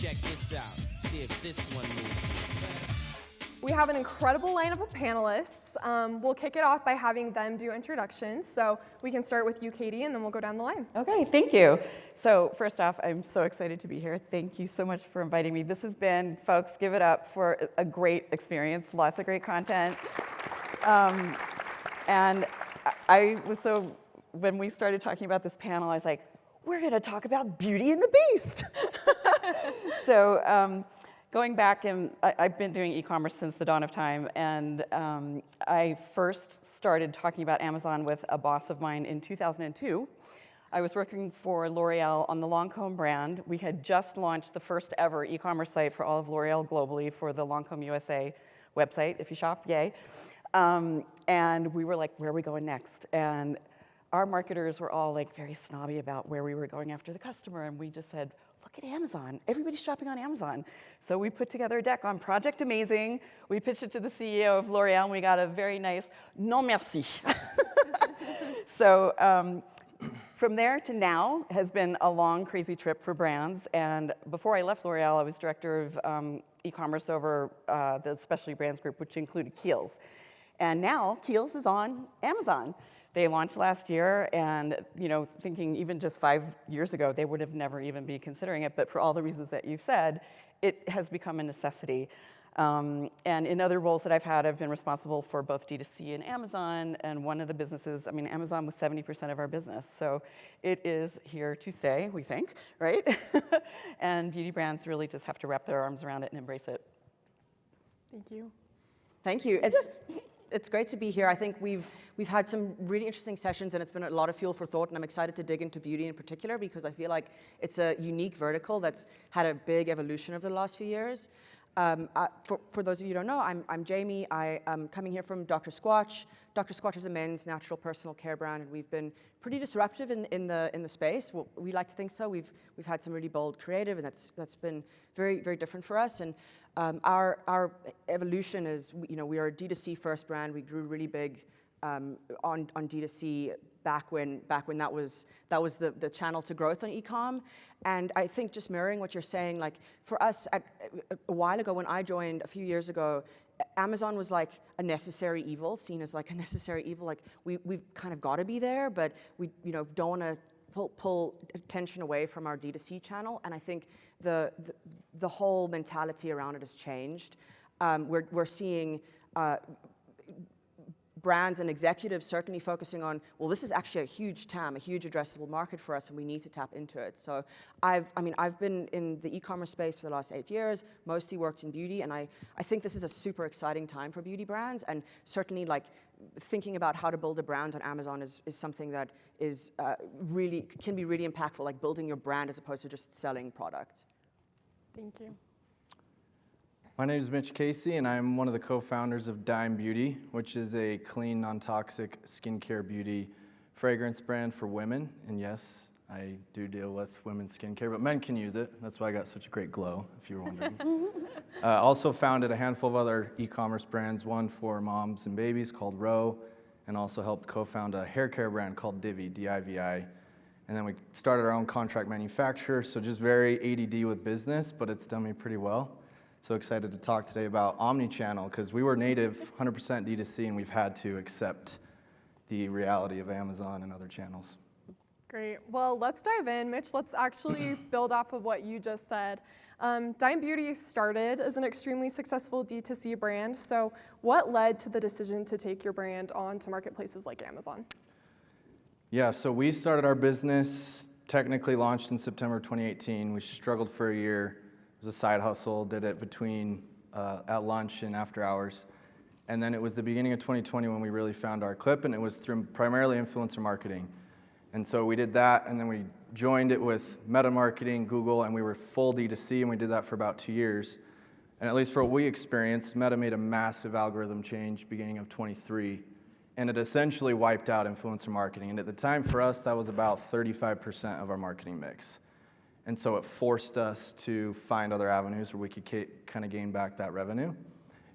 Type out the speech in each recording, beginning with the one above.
Check this out. See if this one moves. We have an incredible lineup of panelists. We'll kick it off by having them do introductions. So we can start with you, Katie, and then we'll go down the line. Okay, thank you. So first off, I'm so excited to be here. Thank you so much for inviting me. This has been, folks, give it up for a great experience. Lots of great content. And I was so, when we started talking about this panel, I was like, we're going to talk about Beauty and the Beast. So going back, and I've been doing e-commerce since the dawn of time, and I first started talking about Amazon with a boss of mine in 2002. I was working for L'Oreal on the Lancôme brand. We had just launched the first ever e-commerce site for all of L'Oreal globally for the Lancôme USA website, if you shop, yay. And we were like, where are we going next? And our marketers were all like very snobby about where we were going after the customer, and we just said, look at Amazon. Everybody's shopping on Amazon. So we put together a deck on Project Amazing. We pitched it to the CEO of L'Oreal, and we got a very nice non merci. So from there to now has been a long, crazy trip for brands. And before I left L'Oreal, I was director of e-commerce over the Specialty Brands Group, which included Kiehl's. And now Kiehl's is on Amazon. They launched last year, and thinking even just 5 years ago, they would have never even been considering it. But for all the reasons that you've said, it has become a necessity. And in other roles that I've had, I've been responsible for both D2C and Amazon. And one of the businesses, Amazon was 70% of our business. So it is here to stay, we think, right? And beauty brands really just have to wrap their arms around it and embrace it. Thank you. Thank you. It's great to be here. I think we've had some really interesting sessions, and it's been a lot of fuel for thought, and I'm excited to dig into beauty in particular because I feel like it's a unique vertical that's had a big evolution over the last few years. For those of you who don't know, I'm Jamie. I am coming here from Dr. Squatch. Dr. Squatch is a men's natural personal care brand, and we've been pretty disruptive in the space. Well, we like to think so. We've had some really bold creative, and that's been very, very different for us. And our evolution is, we are a D2C first brand. We grew really big on D2C back when that was the channel to growth on e-com. And I think just mirroring what you're saying, like for us, a while ago when I joined a few years ago, Amazon was like a necessary evil, seen as like a necessary evil. Like we've kind of got to be there, but we don't want to pull attention away from our D2C channel. And I think the whole mentality around it has changed. We're seeing brands and executives certainly focusing on, well, this is actually a huge TAM, a huge addressable market for us, and we need to tap into it. So I've been in the e-commerce space for the last 8 years, mostly worked in beauty, and I think this is a super exciting time for beauty brands, and certainly like thinking about how to build a brand on Amazon is something that is can be really impactful, like building your brand as opposed to just selling products. Thank you. My name is Mitch Casey, and I'm one of the co-founders of Dime Beauty, which is a clean, non-toxic skincare beauty fragrance brand for women. And yes, I do deal with women's skincare, but men can use it. That's why I got such a great glow, if you were wondering. Also founded a handful of other e-commerce brands, one for moms and babies called Row, and also helped co-found a hair care brand called Divi, D-I-V-I. And then we started our own contract manufacturer, so just very ADD with business, but it's done me pretty well. So excited to talk today about omnichannel, because we were native 100% D2C, and we've had to accept the reality of Amazon and other channels. Great. Well, let's dive in. Mitch, let's actually build off of what you just said. Dime Beauty started as an extremely successful D2C brand. So what led to the decision to take your brand onto marketplaces like Amazon? Yeah, so we started our business, technically launched in September 2018. We struggled for a year. It was a side hustle, did it between at lunch and after hours. And then it was the beginning of 2020 when we really found our clip, and it was through primarily influencer marketing. And so we did that, and then we joined it with meta marketing, Google, and we were full D2C, and we did that for about 2 years. And at least for what we experienced, Meta made a massive algorithm change beginning of 23, and it essentially wiped out influencer marketing. And at the time for us, that was about 35% of our marketing mix. And so it forced us to find other avenues where we could kind of gain back that revenue.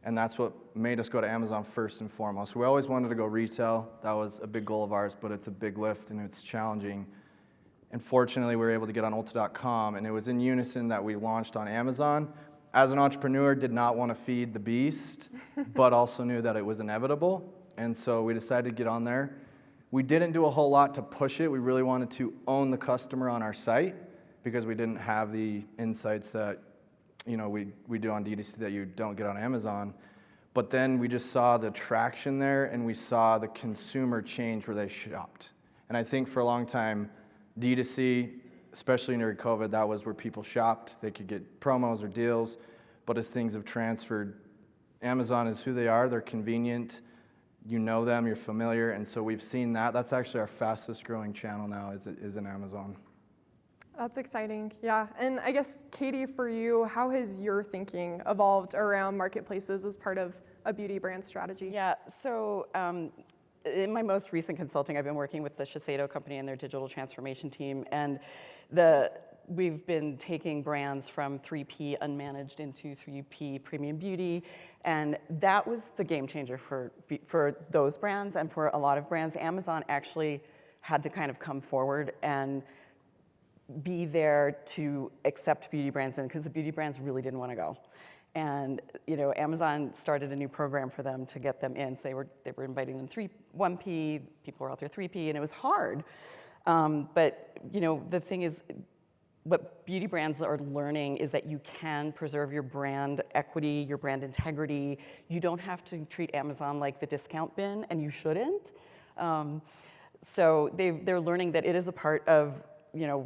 And that's what made us go to Amazon first and foremost. We always wanted to go retail. That was a big goal of ours, but it's a big lift and it's challenging. And fortunately, we were able to get on Ulta.com, and it was in unison that we launched on Amazon. As an entrepreneur, did not want to feed the beast, but also knew that it was inevitable. And so we decided to get on there. We didn't do a whole lot to push it. We really wanted to own the customer on our site because we didn't have the insights that we do on D2C that you don't get on Amazon. But then we just saw the traction there, and we saw the consumer change where they shopped. And I think for a long time, D2C, especially during COVID, that was where people shopped. They could get promos or deals. But as things have transferred, Amazon is who they are. They're convenient. You know them, you're familiar. And so we've seen that. That's actually our fastest growing channel now is in Amazon. That's exciting, yeah. And I guess, Katie, for you, how has your thinking evolved around marketplaces as part of a beauty brand strategy? Yeah, so in my most recent consulting, I've been working with the Shiseido company and their digital transformation team, and we've been taking brands from 3P unmanaged into 3P premium beauty, and that was the game changer for those brands and for a lot of brands. Amazon actually had to kind of come forward and be there to accept beauty brands in, because the beauty brands really didn't want to go. And Amazon started a new program for them to get them in. So they were inviting them 1P, people were out there 3P, and it was hard. But the thing is, what beauty brands are learning is that you can preserve your brand equity, your brand integrity. You don't have to treat Amazon like the discount bin, and you shouldn't. So they're learning that it is a part of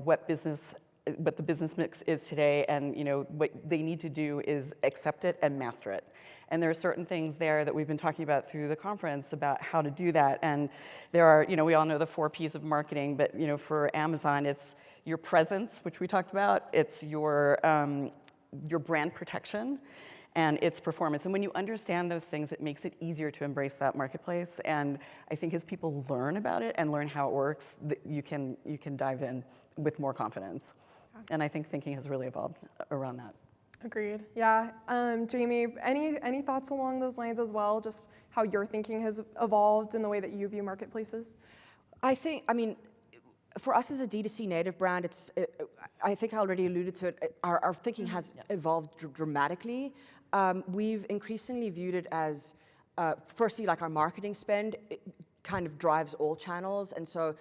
what the business mix is today, and what they need to do is accept it and master it. And there are certain things there that we've been talking about through the conference about how to do that. And there are, we all know the 4 Ps of marketing, but for Amazon, it's your presence, which we talked about. It's your brand protection, and its performance. And when you understand those things, it makes it easier to embrace that marketplace. And I think as people learn about it and learn how it works, you can dive in with more confidence. And I think thinking has really evolved around that. Agreed. Yeah. Jamie, any thoughts along those lines as well? Just how your thinking has evolved in the way that you view marketplaces? I mean, for us as a D2C native brand, I think I already alluded to it. Our thinking has evolved dramatically. We've increasingly viewed it as, firstly, like our marketing spend kind of drives all channels, and so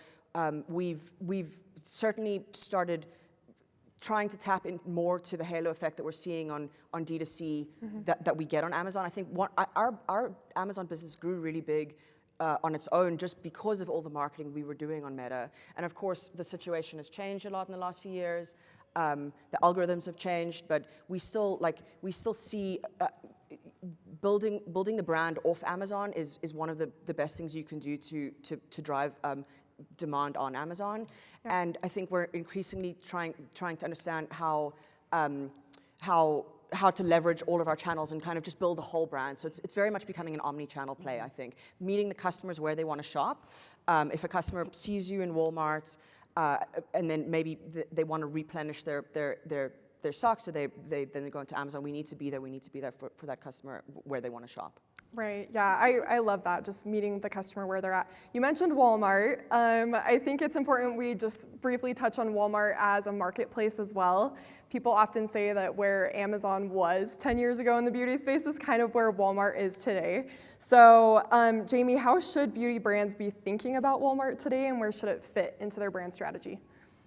we've certainly started trying to tap in more to the halo effect that we're seeing on D2C that we get on Amazon. I think our Amazon business grew really big on its own just because of all the marketing we were doing on Meta. And of course, the situation has changed a lot in the last few years. The algorithms have changed, but we still see building the brand off Amazon is one of the best things you can do to drive demand on Amazon. Yeah. And I think we're increasingly trying to understand how to leverage all of our channels and kind of just build the whole brand. So it's very much becoming an omni-channel play, I think. Meeting the customers where they want to shop. If a customer sees you in Walmart, and then maybe they want to replenish their stocks, so then they go into Amazon. We need to be there for that customer where they want to shop. Right, yeah, I love that, just meeting the customer where they're at. You mentioned Walmart. I think it's important we just briefly touch on Walmart as a marketplace as well. People often say that where Amazon was 10 years ago in the beauty space is kind of where Walmart is today. So, Jamie, how should beauty brands be thinking about Walmart today, and where should it fit into their brand strategy?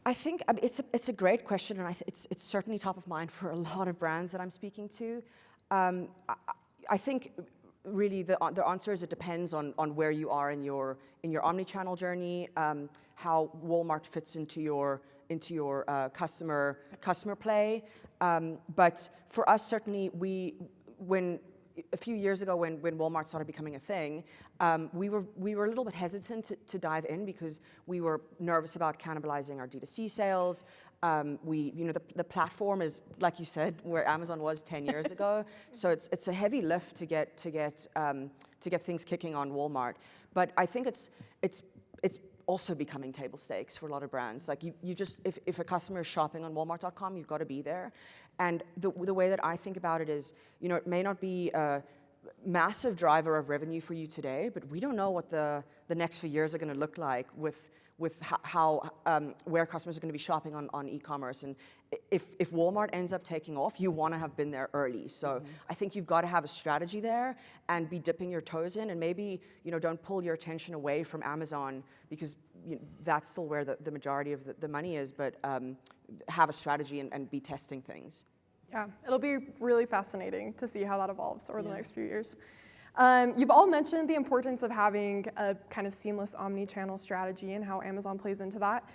I think it's a great question, and it's certainly top of mind for a lot of brands that I'm speaking to. I think really the answer is it depends on where you are in your omni-channel journey, how Walmart fits into your customer play. But for us, certainly, when a few years ago when Walmart started becoming a thing, we were a little bit hesitant to dive in because we were nervous about cannibalizing our D2C sales. The platform is, like you said, where Amazon was 10 years ago. So it's a heavy lift to get things kicking on Walmart. But I think it's also becoming table stakes for a lot of brands. Like you just, if a customer is shopping on Walmart.com, you've got to be there. And the way that I think about it is, it may not be massive driver of revenue for you today, but we don't know what the next few years are going to look like with how where customers are going to be shopping on e-commerce. And if Walmart ends up taking off, you want to have been there early. So I think you've got to have a strategy there and be dipping your toes in, and maybe don't pull your attention away from Amazon, because that's still where the majority of the money is, but have a strategy and be testing things. Yeah, it'll be really fascinating to see how that evolves over the next few years. You've all mentioned the importance of having a kind of seamless omni-channel strategy and how Amazon plays into that.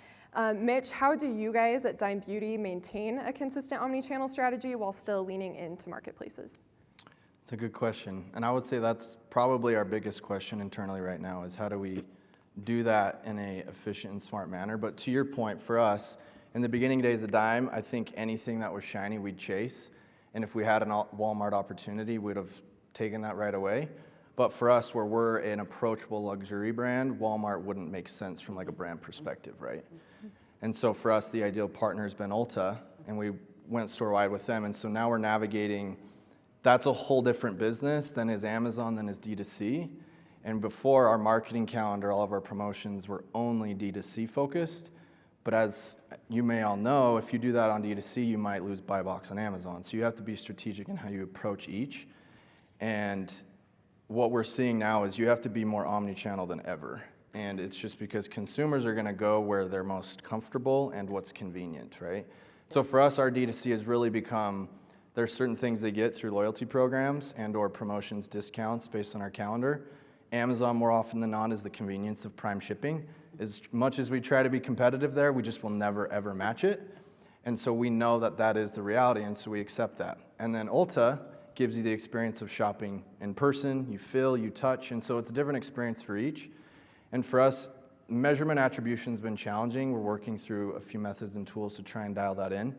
Mitch, how do you guys at Dime Beauty maintain a consistent omni-channel strategy while still leaning into marketplaces? It's a good question. And I would say that's probably our biggest question internally right now, is how do we do that in a efficient and smart manner. But to your point, for us, in the beginning days of Dime, I think anything that was shiny, we'd chase. And if we had a Walmart opportunity, we'd have taken that right away. But for us, where we're an approachable luxury brand, Walmart wouldn't make sense from like a brand perspective, right? And so for us, the ideal partner has been Ulta, and we went store-wide with them. And so now we're navigating, that's a whole different business than is Amazon, than is D2C. And before, our marketing calendar, all of our promotions were only D2C focused. But as you may all know, if you do that on D2C, you might lose buy box on Amazon. So you have to be strategic in how you approach each. And what we're seeing now is you have to be more omni-channel than ever. And it's just because consumers are gonna go where they're most comfortable and what's convenient, right? So for us, our D2C has really become, there's certain things they get through loyalty programs and or promotions, discounts based on our calendar. Amazon, more often than not, is the convenience of prime shipping. As much as we try to be competitive there, we just will never, ever match it. And so we know that that is the reality, and so we accept that. And then Ulta gives you the experience of shopping in person. You feel, you touch, and so it's a different experience for each. And for us, measurement attribution has been challenging. We're working through a few methods and tools to try and dial that in.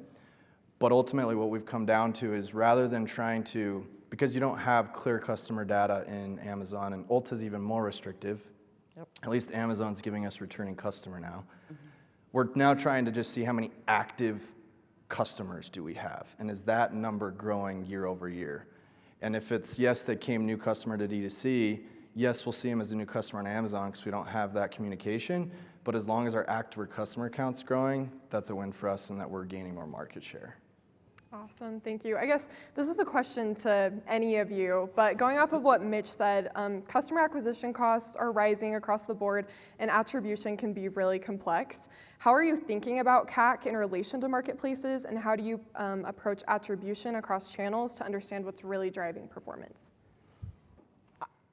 But ultimately, what we've come down to is rather than trying to, because you don't have clear customer data in Amazon, and Ulta's even more restrictive, at least Amazon's giving us returning customer now. We're now trying to just see how many active customers do we have, and is that number growing year over year? And if it's yes, they came new customer to D2C, yes, we'll see them as a new customer on Amazon because we don't have that communication, but as long as our active customer count's growing, that's a win for us and that we're gaining more market share. Awesome, thank you. I guess this is a question to any of you, but going off of what Mitch said, customer acquisition costs are rising across the board and attribution can be really complex. How are you thinking about CAC in relation to marketplaces, and how do you approach attribution across channels to understand what's really driving performance?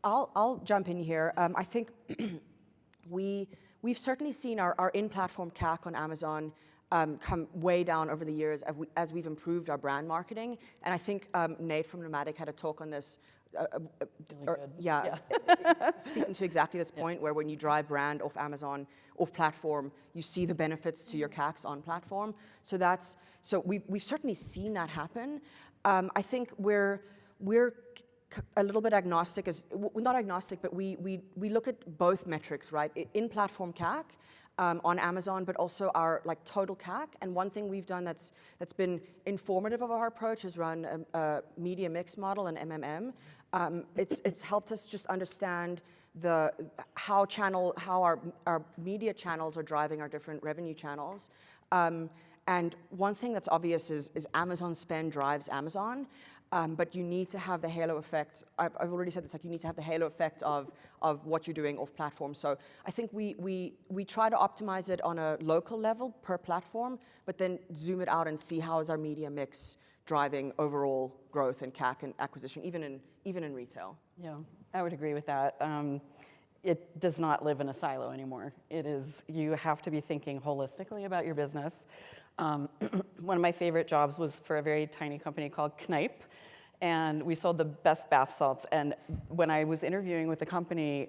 I'll jump in here. I think we've certainly seen our in-platform CAC on Amazon come way down over the years as we've improved our brand marketing. And I think Nate from Nomadic had a talk on this. Speaking to exactly this point where when you drive brand off Amazon, off platform, you see the benefits to your CACs on platform. So we've certainly seen that happen. I think we're a little bit agnostic, not agnostic, but we look at both metrics, right? In-platform CAC on Amazon, but also our total CAC. And one thing we've done that's been informative of our approach is run a media mix model, an MMM. It's helped us just understand how our media channels are driving our different revenue channels. And one thing that's obvious is Amazon spend drives Amazon. But you need to have the halo effect. I've already said this, you need to have the halo effect of what you're doing off platform. So I think we try to optimize it on a local level per platform, but then zoom it out and see how is our media mix driving overall growth and CAC and acquisition, even in retail. Yeah, I would agree with that. It does not live in a silo anymore. You have to be thinking holistically about your business. One of my favorite jobs was for a very tiny company called Kneipp, and we sold the best bath salts. And when I was interviewing with the company,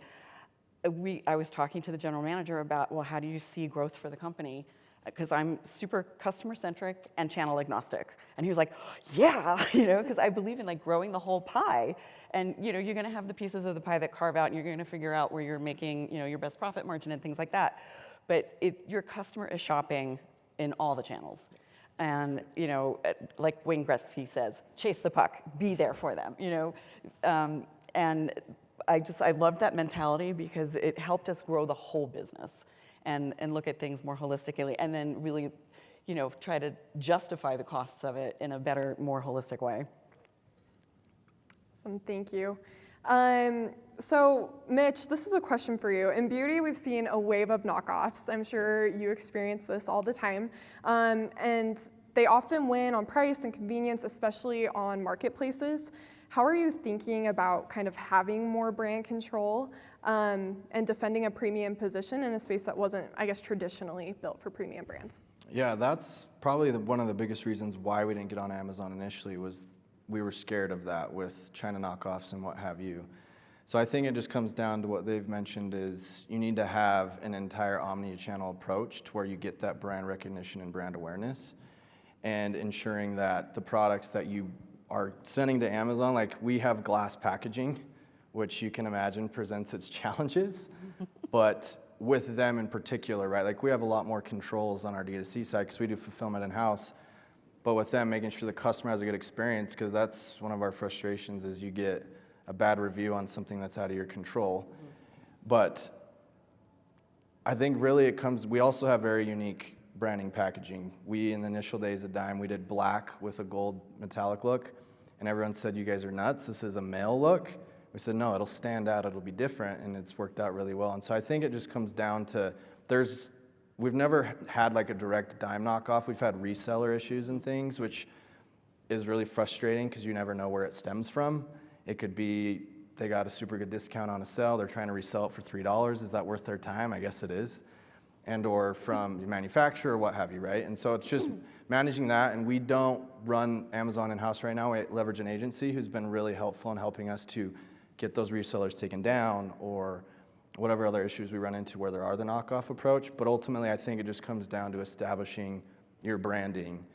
I was talking to the general manager about, well, how do you see growth for the company? Because I'm super customer-centric and channel agnostic. And he was like, yeah, because I believe in growing the whole pie. And you're going to have the pieces of the pie that carve out, and you're going to figure out where you're making your best profit margin and things like that. But your customer is shopping in all the channels. And, like Wayne Gretzky says, chase the puck, be there for them, And I loved that mentality because it helped us grow the whole business and look at things more holistically, and then really, try to justify the costs of it in a better, more holistic way. Awesome, thank you. So Mitch, this is a question for you. In beauty, we've seen a wave of knockoffs. I'm sure you experience this all the time. And they often win on price and convenience, especially on marketplaces. How are you thinking about kind of having more brand control and defending a premium position in a space that wasn't, I guess, traditionally built for premium brands? Yeah, that's probably one of the biggest reasons why we didn't get on Amazon initially was we were scared of that with China knockoffs and what have you. So I think it just comes down to what they've mentioned is you need to have an entire omni-channel approach to where you get that brand recognition and brand awareness, and ensuring that the products that you are sending to Amazon, like we have glass packaging, which you can imagine presents its challenges, but with them in particular, right? Like we have a lot more controls on our D2C side because we do fulfillment in-house, but with them making sure the customer has a good experience, because that's one of our frustrations is you get a bad review on something that's out of your control. But I think really we also have very unique branding packaging. We, in the initial days of Dime, we did black with a gold metallic look, and everyone said, you guys are nuts, this is a male look. We said, no, it'll stand out, it'll be different, and it's worked out really well. And so I think it just comes down to, we've never had like a direct Dime knockoff. We've had reseller issues and things, which is really frustrating because you never know where it stems from. It could be they got a super good discount on a sale, they're trying to resell it for $3. Is that worth their time? I guess it is. And or from the manufacturer or what have you, right? And so it's just managing that, and we don't run Amazon in-house right now. We leverage an agency who's been really helpful in helping us to get those resellers taken down or whatever other issues we run into where there are the knockoff approach. But ultimately, I think it just comes down to establishing your branding.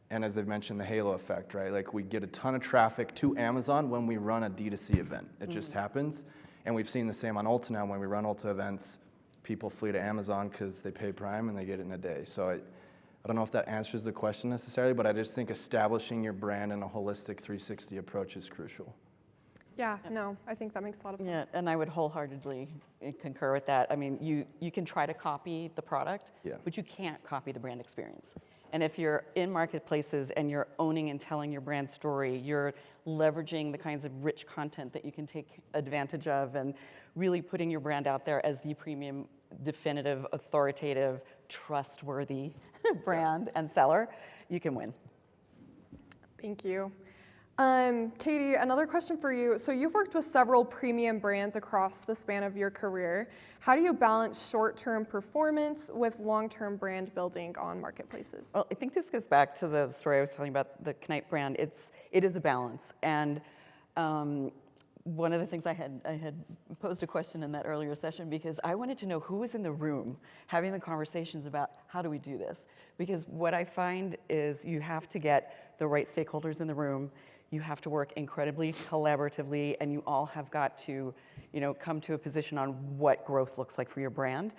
And as they've mentioned, the halo effect, right? Like we get a ton of traffic to Amazon when we run a D2C event. It just happens. And we've seen the same on Ulta now. When we run Ulta events, people flee to Amazon because they pay Prime and they get it in a day. So I don't know if that answers the question necessarily, but I just think establishing your brand in a holistic 360 approach is crucial. Yeah, no, I think that makes a lot of sense. Yeah, and I would wholeheartedly concur with that. I mean, you can try to copy the product, but you can't copy the brand experience. And if you're in marketplaces and you're owning and telling your brand story, you're leveraging the kinds of rich content that you can take advantage of and really putting your brand out there as the premium, definitive, authoritative, trustworthy brand and seller, you can win. Thank you. Katie, another question for you. So you've worked with several premium brands across the span of your career. How do you balance short-term performance with long-term brand building on marketplaces? Well, I think this goes back to the story I was telling about the Knight brand. It is a balance. And one of the things I had posed a question in that earlier session because I wanted to know who was in the room having the conversations about how do we do this? Because what I find is you have to get the right stakeholders in the room. You have to work incredibly collaboratively, and you all have got to, come to a position on what growth looks like for your brand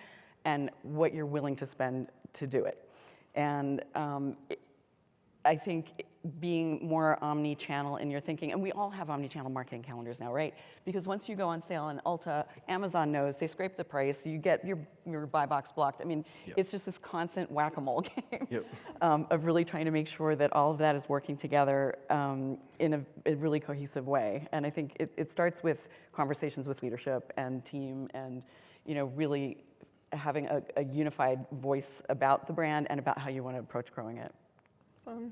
and what you're willing to spend to do it. And I think being more omni-channel in your thinking, and we all have omni-channel marketing calendars now, right? Because once you go on sale on Ulta, Amazon knows, they scrape the price, you get your buy box blocked. I mean, it's just this constant whack-a-mole game of really trying to make sure that all of that is working together in a really cohesive way. And I think it starts with conversations with leadership and team and, really having a unified voice about the brand and about how you want to approach growing it.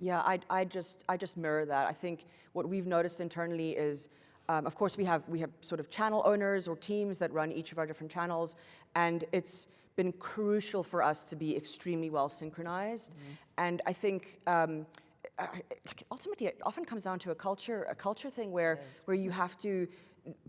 Yeah, I just mirror that. I think what we've noticed internally is, of course, we have sort of channel owners or teams that run each of our different channels, and it's been crucial for us to be extremely well synchronized. And I think ultimately it often comes down to a culture thing where you have to.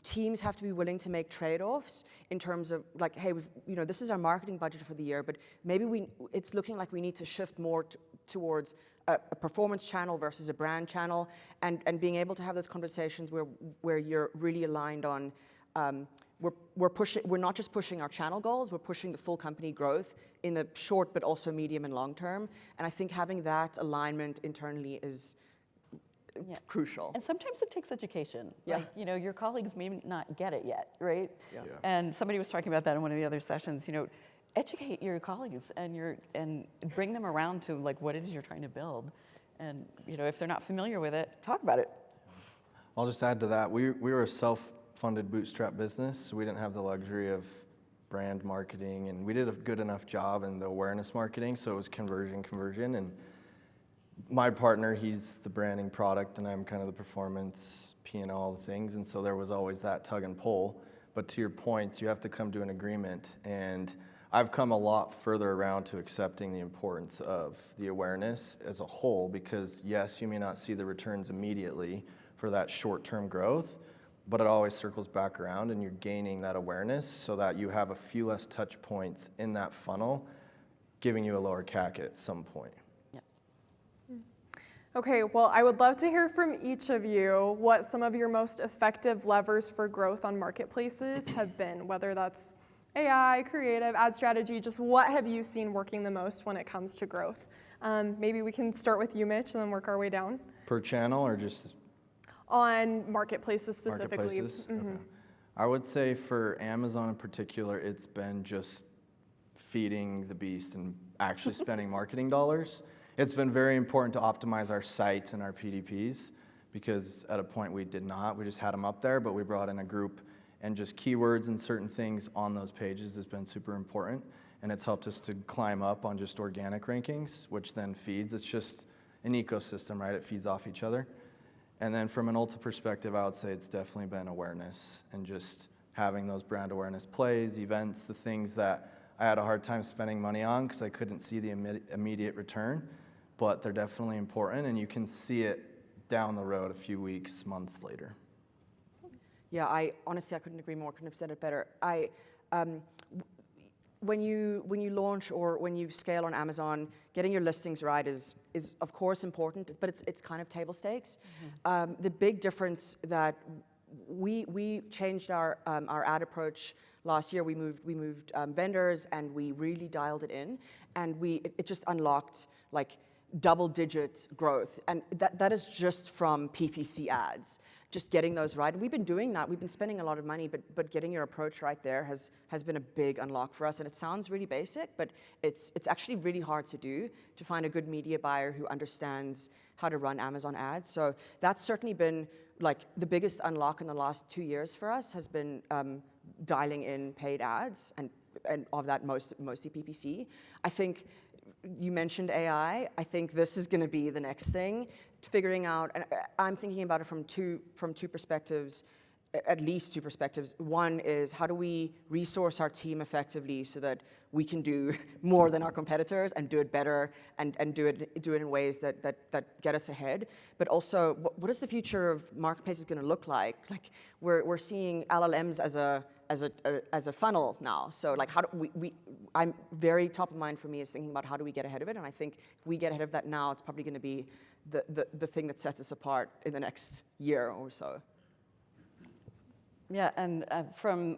Teams have to be willing to make trade-offs in terms of like, hey, this is our marketing budget for the year, but maybe it's looking like we need to shift more towards a performance channel versus a brand channel, and being able to have those conversations where you're really aligned on we're not just pushing our channel goals, we're pushing the full company growth in the short but also medium and long term. And I think having that alignment internally is crucial. And sometimes it takes education. Yeah. Like, your colleagues may not get it yet, right? Yeah. And somebody was talking about that in one of the other sessions. Educate your colleagues and bring them around to like what it is you're trying to build. And if they're not familiar with it, talk about it. I'll just add to that. We were a self-funded bootstrap business, so we didn't have the luxury of brand marketing, and we did a good enough job in the awareness marketing, so it was conversion. And my partner, he's the branding product, and I'm kind of the performance, P&L, all the things, and so there was always that tug and pull. But to your points, you have to come to an agreement, and I've come a lot further around to accepting the importance of the awareness as a whole, because yes, you may not see the returns immediately for that short-term growth, but it always circles back around and you're gaining that awareness so that you have a few less touch points in that funnel, giving you a lower CAC at some point. Okay, well, I would love to hear from each of you what some of your most effective levers for growth on marketplaces have been, whether that's AI, creative, ad strategy, just what have you seen working the most when it comes to growth? Maybe we can start with you, Mitch, and then work our way down. Per channel or just? On marketplaces specifically. Marketplaces? Okay. I would say for Amazon in particular, it's been just feeding the beast and actually spending marketing dollars. It's been very important to optimize our site and our PDPs because at a point we did not. We just had them up there, but we brought in a group and just keywords and certain things on those pages has been super important. And it's helped us to climb up on just organic rankings, which then feeds. It's just an ecosystem, right? It feeds off each other. And then from an Ulta perspective, I would say it's definitely been awareness and just having those brand awareness plays, events, the things that I had a hard time spending money on because I couldn't see the immediate return, but they're definitely important and you can see it down the road a few weeks, months later. Yeah, honestly, I couldn't agree more. Couldn't have said it better. When you launch or when you scale on Amazon, getting your listings right is of course important, but it's kind of table stakes. Mm-hmm. The big difference that we changed our ad approach last year. We moved vendors and we really dialed it in, and it just unlocked like double-digit growth, and that is just from PPC ads. Just getting those right, and we've been doing that. We've been spending a lot of money, but getting your approach right there has been a big unlock for us. And it sounds really basic, but it's actually really hard to do, to find a good media buyer who understands how to run Amazon ads. So that's certainly been like the biggest unlock in the last 2 years for us, has been dialing in paid ads, and of that mostly PPC. I think you mentioned AI. I think this is going to be the next thing, figuring out, and I'm thinking about it from two perspectives, at least two perspectives. One is, how do we resource our team effectively so that we can do more than our competitors and do it better and do it in ways that get us ahead. But also, what is the future of marketplaces going to look like? Like we're seeing LLMs as a funnel now. So like, how do I'm very top of mind for me is thinking about how do we get ahead of it. And I think if we get ahead of that now, it's probably going to be the thing that sets us apart in the next year or so. Yeah, and from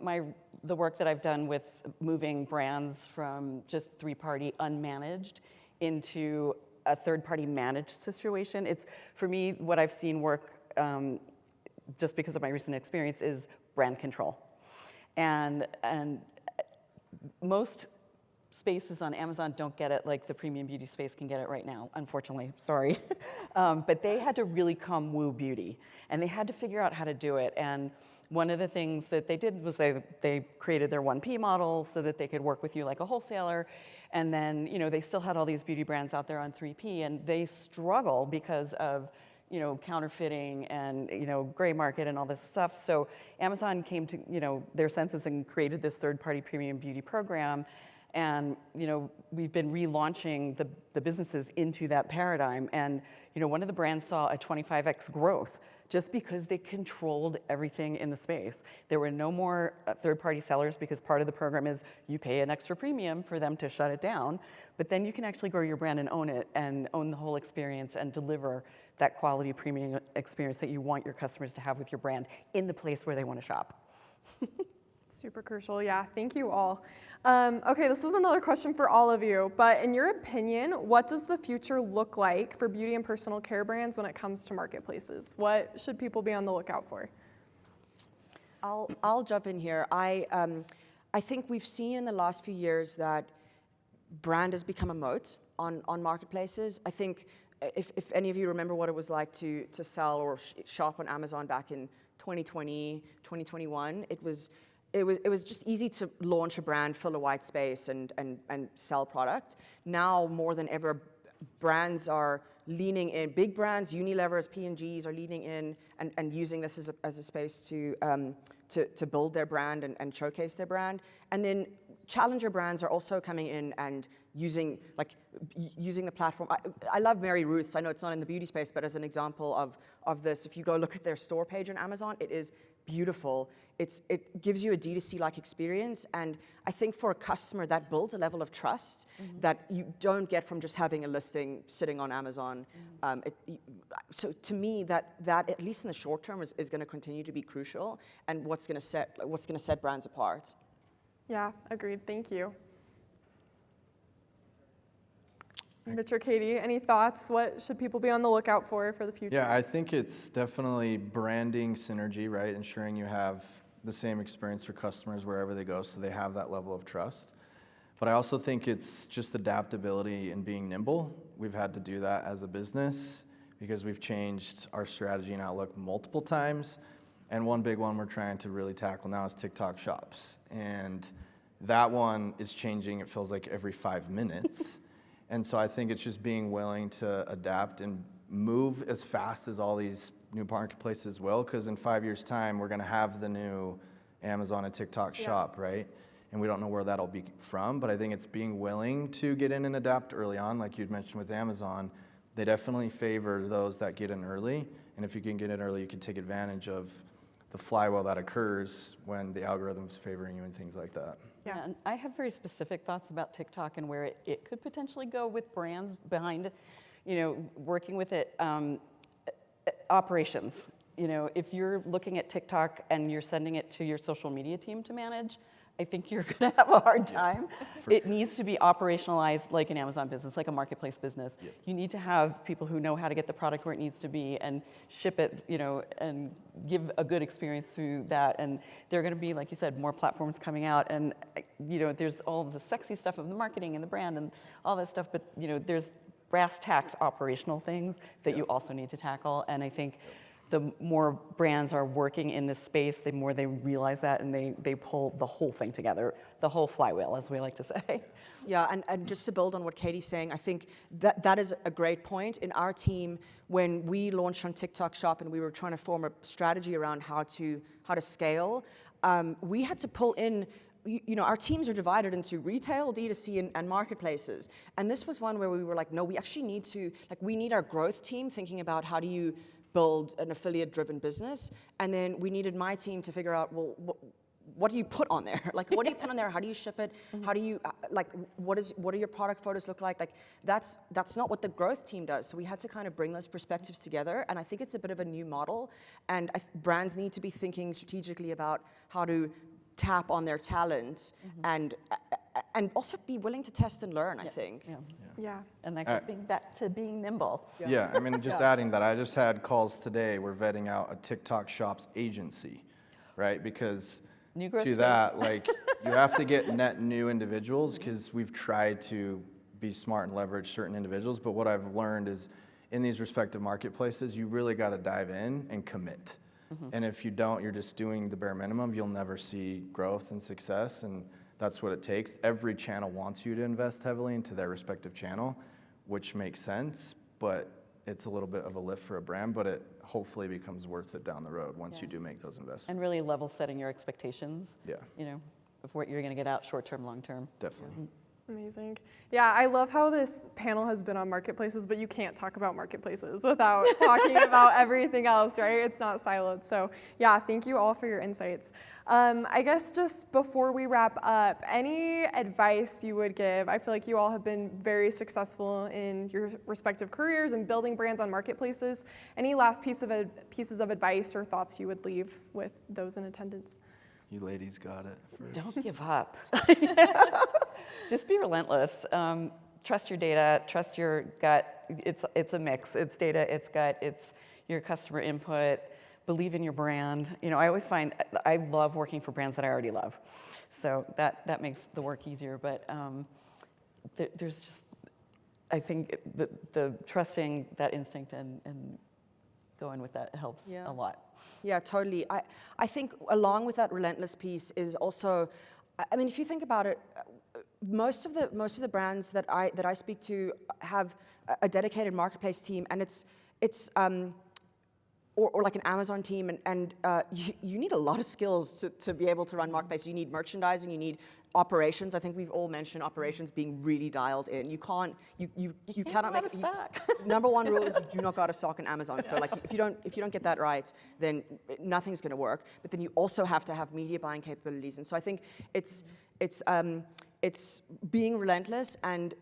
the work that I've done with moving brands from just three-party unmanaged into a third-party managed situation, it's, for me, what I've seen work, just because of my recent experience, is brand control. And most spaces on Amazon don't get it like the premium beauty space can get it right now, unfortunately, sorry. But they had to really come woo beauty, and they had to figure out how to do it. And one of the things that they did was they created their 1P model so that they could work with you like a wholesaler. And then, they still had all these beauty brands out there on 3P, and they struggle because of counterfeiting and, gray market and all this stuff. So Amazon came to, their senses and created this third-party premium beauty program. And, we've been relaunching the businesses into that paradigm. And, one of the brands saw a 25x growth just because they controlled everything in the space. There were no more third-party sellers because part of the program is you pay an extra premium for them to shut it down. But then you can actually grow your brand and own it and own the whole experience and deliver that quality premium experience that you want your customers to have with your brand in the place where they want to shop. Super crucial, yeah. Thank you all. Okay, this is another question for all of you, but in your opinion, what does the future look like for beauty and personal care brands when it comes to marketplaces? What should people be on the lookout for? I'll jump in here. I think we've seen in the last few years that brand has become a moat on marketplaces. I think if any of you remember what it was like to sell or shop on Amazon back in 2020, 2021, it was just easy to launch a brand, fill a white space, and sell product. Now, more than ever, brands are leaning in. Big brands, Unilevers, P&Gs are leaning in and using this as a space to build their brand and showcase their brand. And then challenger brands are also coming in and using the platform. I love Mary Ruth's. I know it's not in the beauty space, but as an example of this, if you go look at their store page on Amazon, it is beautiful. It gives you a D2C-like experience, and I think for a customer that builds a level of trust that you don't get from just having a listing sitting on Amazon. So to me, that at least in the short term is going to continue to be crucial, and what's going to set brands apart. Yeah, agreed. Thank you. Mitch or Katie, any thoughts? What should people be on the lookout for the future? Yeah, I think it's definitely branding synergy, right? Ensuring you have the same experience for customers wherever they go so they have that level of trust. But I also think it's just adaptability and being nimble. We've had to do that as a business because we've changed our strategy and outlook multiple times. And one big one we're trying to really tackle now is TikTok shops. And that one is changing, it feels like every 5 minutes. And so I think it's just being willing to adapt and move as fast as all these new marketplaces will, because in 5 years' time, we're going to have the new Amazon and TikTok shop, right? And we don't know where that'll be from, but I think it's being willing to get in and adapt early on, like you'd mentioned with Amazon. They definitely favor those that get in early, and if you can get in early, you can take advantage of the flywheel that occurs when the algorithm's favoring you and things like that. Yeah, and I have very specific thoughts about TikTok and where it could potentially go with brands behind, working with it. Operations, if you're looking at TikTok and you're sending it to your social media team to manage, I think you're going to have a hard time. It needs to be operationalized like an Amazon business, like a marketplace business. Yep. You need to have people who know how to get the product where it needs to be and ship it, and give a good experience through that. And there are going to be, like you said, more platforms coming out. And, there's all the sexy stuff of the marketing and the brand and all that stuff. But, there's brass tacks operational things that you also need to tackle. And I think the more brands are working in this space, the more they realize that, and they pull the whole thing together, the whole flywheel, as we like to say. Yeah, and just to build on what Katie's saying, I think that is a great point. In our team, when we launched on TikTok Shop and we were trying to form a strategy around how to scale, we had to pull in. Our teams are divided into retail, D2C, and marketplaces. And this was one where we were like, no, we actually need to, we need our growth team thinking about how do you build an affiliate-driven business. And then we needed my team to figure out, well, what do you put on there? What do you put on there? How do you ship it? How do you, what do your product photos look like? That's not what the growth team does. So we had to kind of bring those perspectives together. And I think it's a bit of a new model. And brands need to be thinking strategically about how to tap on their talents and also be willing to test and learn, I think. Yeah. And that goes back to being nimble. Yeah, I mean, just adding that, I just had calls today. We're vetting out a TikTok shops agency, right? Because to that, you have to get net new individuals because we've tried to be smart and leverage certain individuals. But what I've learned is in these respective marketplaces, you really got to dive in and commit. And if you don't, you're just doing the bare minimum, you'll never see growth and success, and that's what it takes. Every channel wants you to invest heavily into their respective channel, which makes sense, but it's a little bit of a lift for a brand, but it hopefully becomes worth it down the road once you do make those investments. And really level setting your expectations, Yeah. Of what you're going to get out short term, long term. Definitely. Amazing. Yeah, I love how this panel has been on marketplaces, but you can't talk about marketplaces without talking about everything else, right? It's not siloed. So yeah, thank you all for your insights. I guess just before we wrap up, any advice you would give? I feel like you all have been very successful in your respective careers and building brands on marketplaces. Any last pieces of advice or thoughts you would leave with those in attendance? You ladies got it. Don't give up. Just be relentless. Trust your data, trust your gut. It's a mix. It's data, it's gut, it's your customer input. Believe in your brand. You know, I always find I love working for brands that I already love. So that makes the work easier. But there's just, I think the trusting that instinct and going with that helps a lot. Yeah, totally. I think along with that relentless piece is also, I mean, if you think about it, most of the brands that I speak to have a dedicated marketplace team, and it's or like an Amazon team, and you need a lot of skills to be able to run marketplace. You need merchandising, you need operations. I think we've all mentioned operations being really dialed in. You cannot make stock. Number one rule is you do not go out of stock on Amazon. So like if you don't get that right, then nothing's going to work. But then you also have to have media buying capabilities. And so I think it's being relentless and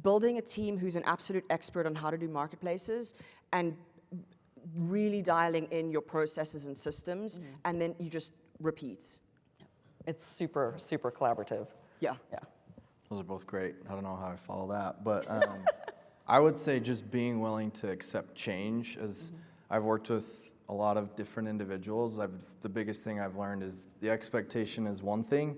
building a team who's an absolute expert on how to do marketplaces and really dialing in your processes and systems, and then you just repeat. It's super, super collaborative. Yeah. Those are both great. I don't know how I follow that, but I would say just being willing to accept change. As I've worked with a lot of different individuals, the biggest thing I've learned is the expectation is one thing.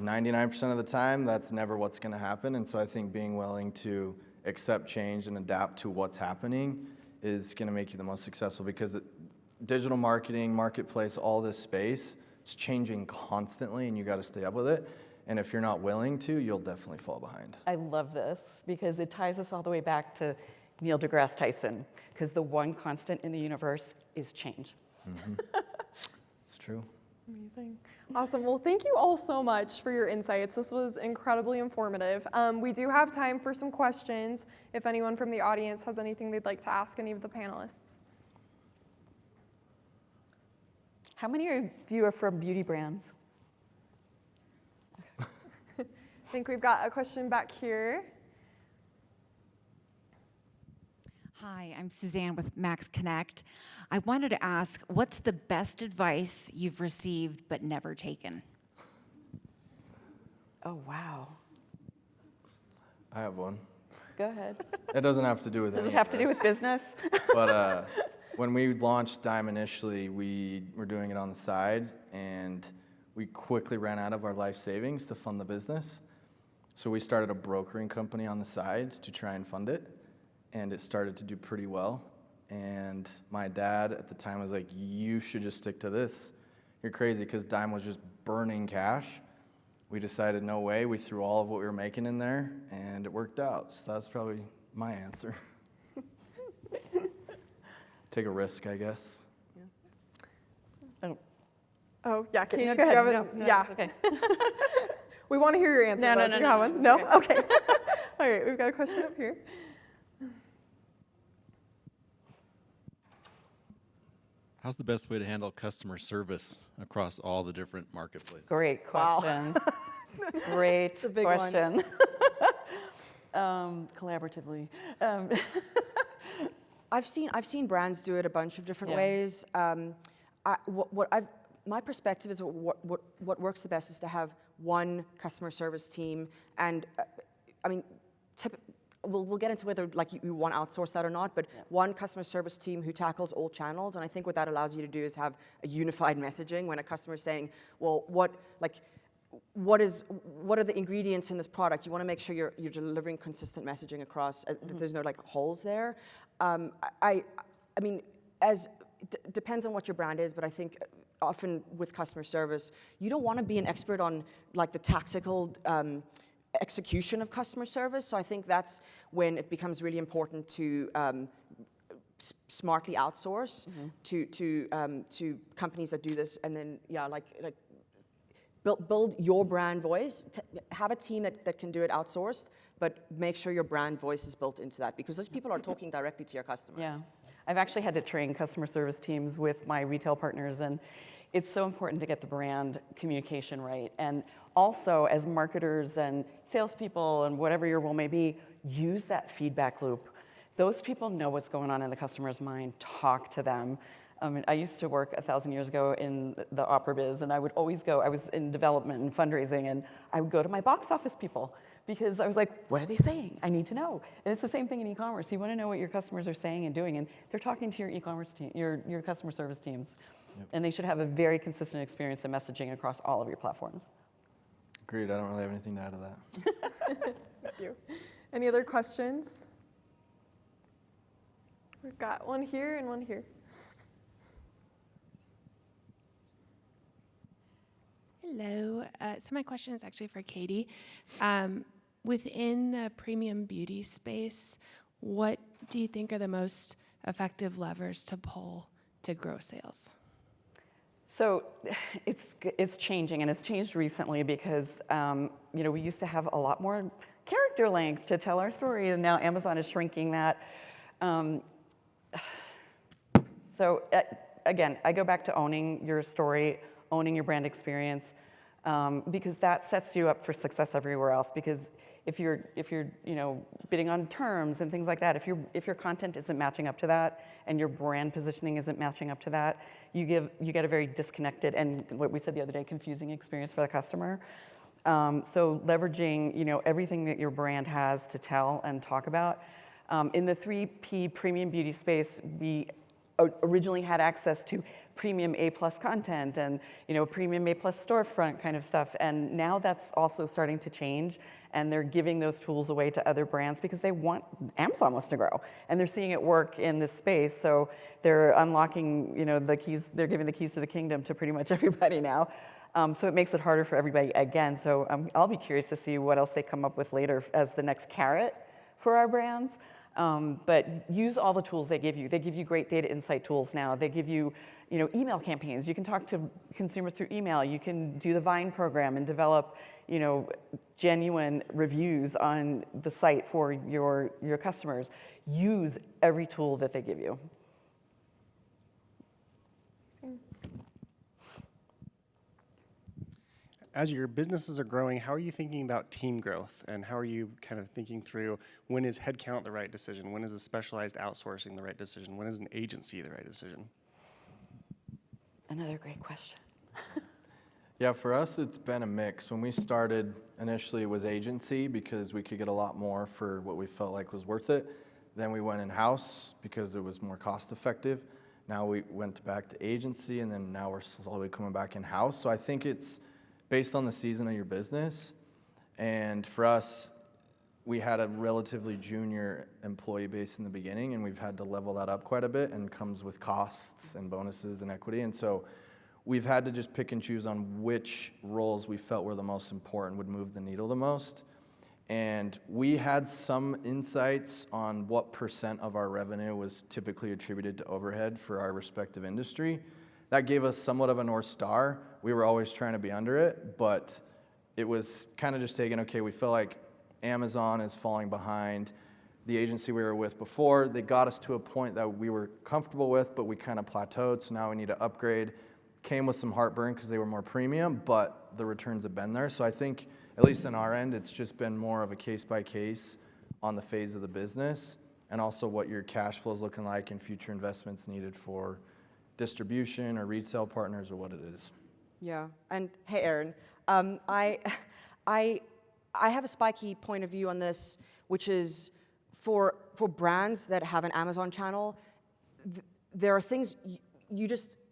99% of the time, that's never what's going to happen. And so I think being willing to accept change and adapt to what's happening is going to make you the most successful, because digital marketing, marketplace, all this space, it's changing constantly and you got to stay up with it. And if you're not willing to, you'll definitely fall behind. I love this because it ties us all the way back to Neil deGrasse Tyson, because the one constant in the universe is change. It's true. Amazing. Awesome. Well, thank you all so much for your insights. This was incredibly informative. We do have time for some questions if anyone from the audience has anything they'd like to ask any of the panelists. How many of you are from beauty brands? I think we've got a question back here. Hi, I'm Suzanne with Max Connect. I wanted to ask, what's the best advice you've received but never taken? Oh, wow. I have one. Go ahead. It doesn't have to do with Does any it have of to do this. with business? But when we launched Dime initially, we were doing it on the side, and we quickly ran out of our life savings to fund the business. So we started a brokering company on the side to try and fund it, and it started to do pretty well. And my dad at the time was like, you should just stick to this. You're crazy, because Dime was just burning cash. We decided no way. We threw all of what we were making in there, and it worked out. So that's probably my answer. Take a risk, I guess. Oh, yeah. Katie, No, do go you ahead. have it? No, Yeah. it's okay. We want to hear your answer. No, though. no, Do no, you have no, one? it's No? okay. Okay. All right. We've got a question up here. How's the best way to handle customer service across all the different marketplaces? Great question. Great a big one. question. Collaboratively. I've seen brands do it a bunch of different Yeah. ways. My perspective is what works the best is to have one customer service team, and we'll get into whether like you want to outsource that or not, but one customer service team who tackles all channels. And I think what that allows you to do is have a unified messaging when a customer is saying, well, what are the ingredients in this product? You want to make sure you're delivering consistent messaging across, that there's no like holes there. Depends on what your brand is, but I think often with customer service, you don't want to be an expert on like the tactical execution of customer service. So I think that's when it becomes really important to smartly outsource to companies that do this, and then build your brand voice. Have a team that can do it outsourced, but make sure your brand voice is built into that, because those people are talking directly to your customers. Yeah. I've actually had to train customer service teams with my retail partners, and it's so important to get the brand communication right. And also, as marketers and salespeople and whatever your role may be, use that feedback loop. Those people know what's going on in the customer's mind. Talk to them. I used to work 1,000 years ago in the opera biz, and I would always go, I was in development and fundraising, and I would go to my box office people because I was like, what are they saying? I need to know. And it's the same thing in e-commerce. You want to know what your customers are saying and doing, and they're talking to your e-commerce team, your customer service teams. Yep. And they should have a very consistent experience in messaging across all of your platforms. Agreed. I don't really have anything to add to that. Thank you. Any other questions? We've got one here and one here. Hello. So my question is actually for Katie. Within the premium beauty space, what do you think are the most effective levers to pull to grow sales? So it's changing, and it's changed recently because we used to have a lot more character length to tell our story, and now Amazon is shrinking that. So again, I go back to owning your story, owning your brand experience, because that sets you up for success everywhere else. Because if you're bidding on terms and things like that, if your content isn't matching up to that and your brand positioning isn't matching up to that, you get a very disconnected and, what we said the other day, confusing experience for the customer. So leveraging everything that your brand has to tell and talk about. In the 3P premium beauty space, we originally had access to premium A+ content and premium A+ storefront kind of stuff, and now that's also starting to change, and they're giving those tools away to other brands because Amazon wants to grow, and they're seeing it work in this space, so they're unlocking the keys, they're giving the keys to the kingdom to pretty much everybody now. So it makes it harder for everybody again. So I'll be curious to see what else they come up with later as the next carrot for our brands. But use all the tools they give you. They give you great data insight tools now. They give you, email campaigns. You can talk to consumers through email. You can do the Vine program and develop, genuine reviews on the site for your customers. Use every tool that they give you. As your businesses are growing, how are you thinking about team growth? And how are you kind of thinking through, when is headcount the right decision? When is a specialized outsourcing the right decision? When is an agency the right decision? Another great question. Yeah, for us, it's been a mix. When we started, initially it was agency because we could get a lot more for what we felt like was worth it. Then we went in-house because it was more cost effective. Now we went back to agency, and then now we're slowly coming back in-house. So I think it's based on the season of your business. And for us, we had a relatively junior employee base in the beginning, and we've had to level that up quite a bit, and comes with costs and bonuses and equity. And so we've had to just pick and choose on which roles we felt were the most important, would move the needle the most. And we had some insights on what % of our revenue was typically attributed to overhead for our respective industry. That gave us somewhat of a North Star. We were always trying to be under it, but it was kind of just taking, okay, we feel like Amazon is falling behind the agency we were with before. They got us to a point that we were comfortable with, but we kind of plateaued, so now we need to upgrade. Came with some heartburn because they were more premium, but the returns have been there. So I think, at least on our end, it's just been more of a case by case on the phase of the business, and also what your cash flow is looking like and future investments needed for distribution or retail partners or what it is. Yeah, and hey, Aaron, I have a spiky point of view on this, which is for brands that have an Amazon channel, there are things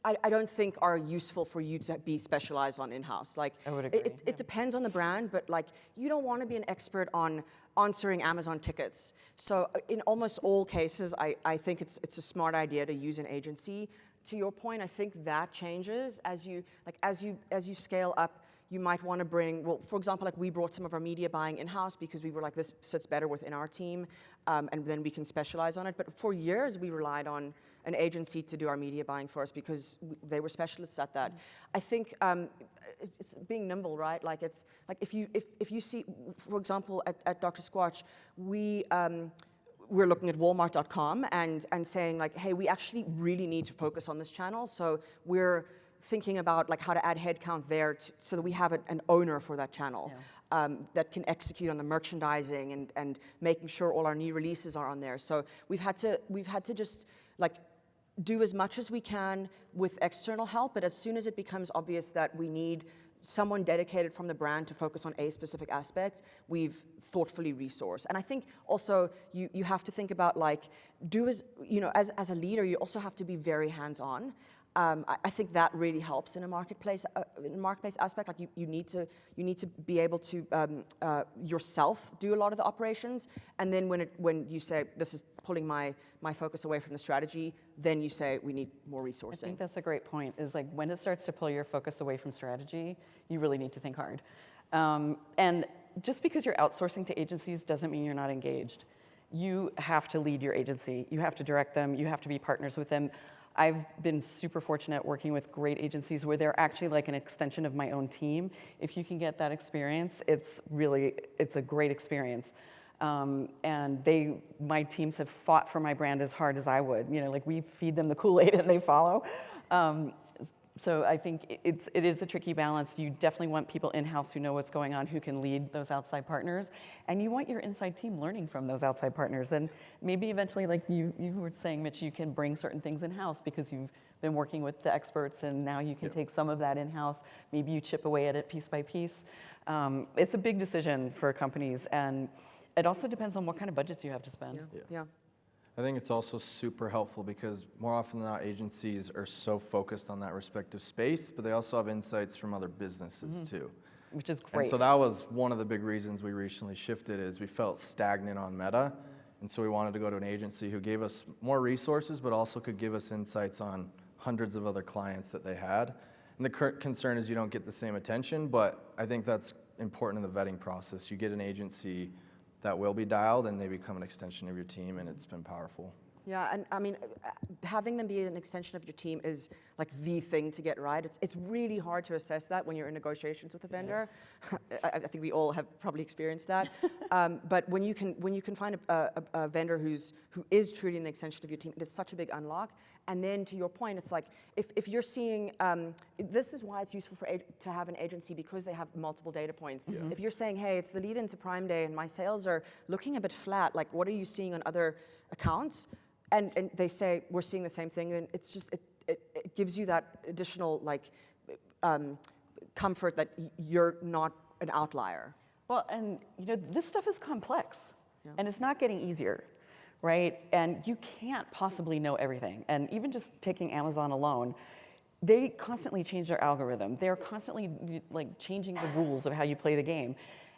I don't think are useful for you to be specialized on in-house. Like, I would agree. It depends on the brand, but like, you don't want to be an expert on answering Amazon tickets. So in almost all cases, I think it's a smart idea to use an agency. To your point, I think that changes as you scale up. You might want to bring, well, for example, like we brought some of our media buying in-house because we were like, this sits better within our team, and then we can specialize on it. But for years, we relied on an agency to do our media buying for us because they were specialists at that. I think it's being nimble, right? Like, it's like if you see, for example, at Dr. Squatch, we're looking at Walmart.com and saying like, hey, we actually really need to focus on this channel. So we're thinking about like how to add headcount there so that we have an owner for that channel. Yeah. That can execute on the merchandising and making sure all our new releases are on there. So we've had to just like do as much as we can with external help, but as soon as it becomes obvious that we need someone dedicated from the brand to focus on a specific aspect, we've thoughtfully resourced. And I think also you have to think about like, as a leader, you also have to be very hands-on. I think that really helps in a marketplace aspect. Like you need to be able to yourself do a lot of the operations, and then when you say this is pulling my focus away from the strategy, then you say we need more resourcing. I think that's a great point. Is like when it starts to pull your focus away from strategy, you really need to think hard. And just because you're outsourcing to agencies doesn't mean you're not engaged. You have to lead your agency. You have to direct them. You have to be partners with them. I've been super fortunate working with great agencies where they're actually like an extension of my own team. If you can get that experience, it's a great experience. And my teams have fought for my brand as hard as I would. Like we feed them the Kool-Aid and they follow. So I think it is a tricky balance. You definitely want people in-house who know what's going on, who can lead those outside partners. And you want your inside team learning from those outside partners. And maybe eventually, like you were saying, Mitch, you can bring certain things in-house because you've been working with the experts and now you can take some of that in-house. Maybe you chip away at it piece by piece. It's a big decision for companies. And it also depends on what kind of budgets you have to spend. Yeah. I think it's also super helpful because more often than not, agencies are so focused on that respective space, but they also have insights from other businesses too. Which is great. And so that was one of the big reasons we recently shifted is we felt stagnant on Meta. And so we wanted to go to an agency who gave us more resources, but also could give us insights on hundreds of other clients that they had. And the current concern is you don't get the same attention, but I think that's important in the vetting process. You get an agency that will be dialed and they become an extension of your team, and it's been powerful. Yeah, and I mean, having them be an extension of your team is like the thing to get right. It's really hard to assess that when you're in negotiations with a vendor. I think we all have probably experienced that. But when you can find a vendor who is truly an extension of your team, it is such a big unlock. And then to your point, it's like if you're seeing, this is why it's useful to have an agency because they have multiple data points. If you're saying, hey, it's the lead into Prime Day and my sales are looking a bit flat, like what are you seeing on other accounts? And they say, we're seeing the same thing, then it's just, it gives you that additional like comfort that you're not an outlier. Well, and this stuff is complex and it's not getting easier. Right? And you can't possibly know everything. And even just taking Amazon alone, they constantly change their algorithm. They're constantly like changing the rules of how you play the game.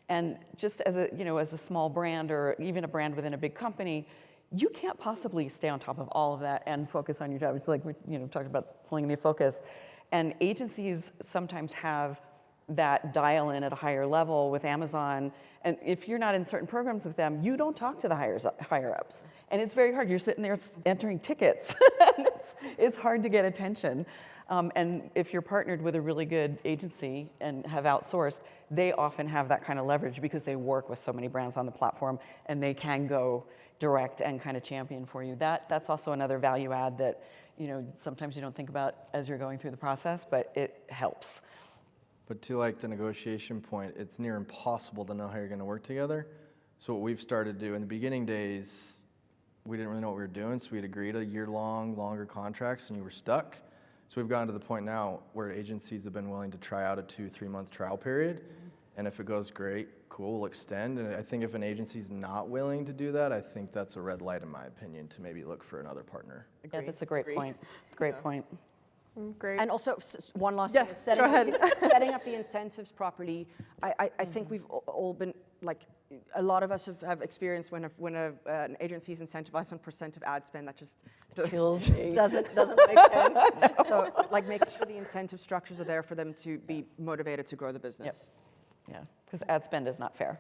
And just as a small brand or even a brand within a big company, you can't possibly stay on top of all of that and focus on your job. It's like we talked about pulling the focus. And agencies sometimes have that dial in at a higher level with Amazon. And if you're not in certain programs with them, you don't talk to the higher ups. And it's very hard. You're sitting there entering tickets. It's hard to get attention. And if you're partnered with a really good agency and have outsourced, they often have that kind of leverage because they work with so many brands on the platform and they can go direct and kind of champion for you. That's also another value add that sometimes you don't think about as you're going through the process, but it helps. But to like the negotiation point, it's near impossible to know how you're going to work together. So what we've started to do in the beginning days, we didn't really know what we were doing, so we'd agreed to longer contracts, and you were stuck. So we've gotten to the point now where agencies have been willing to try out a 2-3 month trial period, and if it goes great, cool, we'll extend. And I think if an agency's not willing to do that, I think that's a red light in my opinion to maybe look for another partner. Yeah, that's a great point. Great point. Great. And also, one last Yes, thing, go ahead. setting up the incentives properly. I think we've all been, like, a lot of us have experienced when an agency is incentivized on percent of ad spend, that just doesn't make sense. No. So, like, making sure the incentive structures are there for them to be motivated to grow the business. Yep. Yeah, because ad spend is not fair.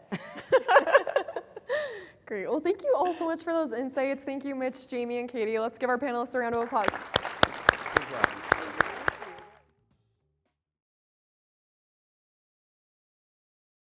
Great. Well, thank you all so much for those insights. Thank you, Mitch, Jamie, and Katie. Let's give our panelists a round of applause. Good job.